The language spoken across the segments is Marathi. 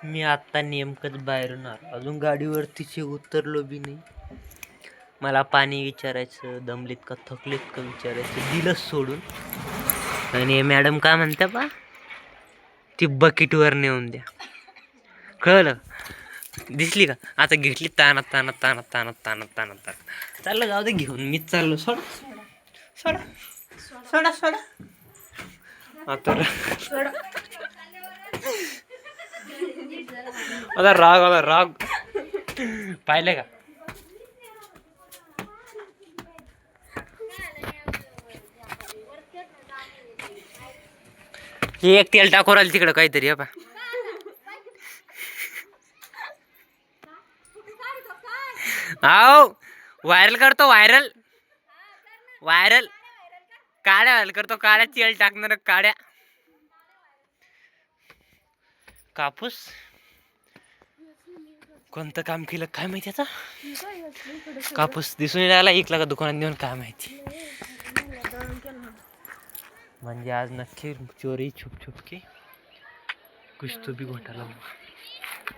मी आता नेमकंच बाहेरून आलो, अजून गाडीवरतीच उतरलो बी नाही. मला पाणी विचारायचं, दमलीत का थकलीत का विचारायचं, दिलंच सोडून. आणि मॅडम काय म्हणत्या बा, ती बकेटवर नेऊन द्या. कळलं? दिसली का? आता घेतली ताना ताना ताना ताना ताना ताना ताना चाललं, जाऊ दे घेऊन, मीच चाललो. सोडा सोडा सोडा सोडा. आता आता राग आला, राग. पाहिले का? हे एक तेल टाकून राहिलं तिकडं काहीतरी. हे पा, आओ व्हायरल करतो, व्हायरल व्हायरल काड्या व्हायरल करतो, काड्या तेल टाकणार, काड्या. कापूस कोणतं काम केलं काय माहिती आता. कापूस दिसून राहिला, इकला का दुकानात नेऊन काय माहिती. म्हणजे आज नक्की चोरी छुप छुप के कुछ तो भी घोटाला हुआ.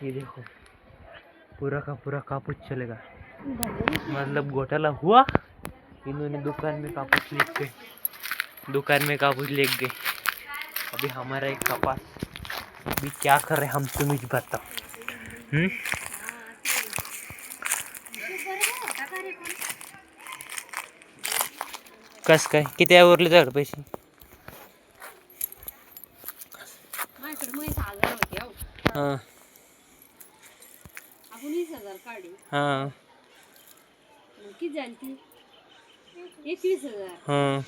ये देखो पूरा का पूरा कापूस चलेगा, मतलब घोटाला हुआ. इन्होंने दुकान में कापूस ले गए, दुकान में कापूस ले गए. अभी हमारा एक कपास अभी क्या कर रहे हम तुम ही बताओ. कस काय किती उरले तुझ्याकडे पैसे? हां हां किती झाली ती? 21,000. हां.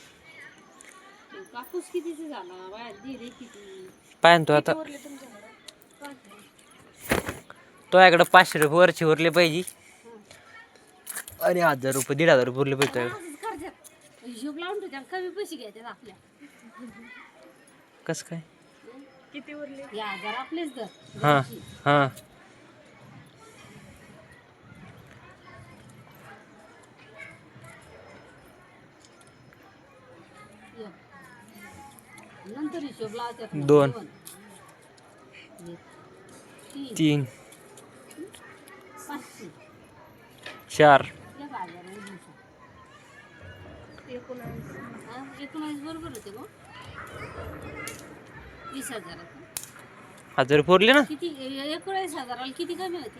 कापूस कितीचा झाला बाहेर दिले किती? पाय तो आता तुझ्याकडे 500 रुपये वरचे उरले पाहिजे आणि 1000 रुपये 1,500 रुपये उरले पाहिजे. हिशोब लावून ठेवत्या, कमी पैसे घ्यायचे आपल्या. कस काय किती उरले? 1000 आपलेच तर. हां हां. नंतर हिशोब लावत्यात. 2 3 500 4 19 बरोबर होते मग. 20,000 1000 रुपये उरले ना. किती? 19,000 किती कमी होते?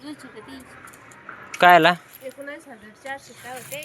200 का 300? कायला 19,400 काय होते?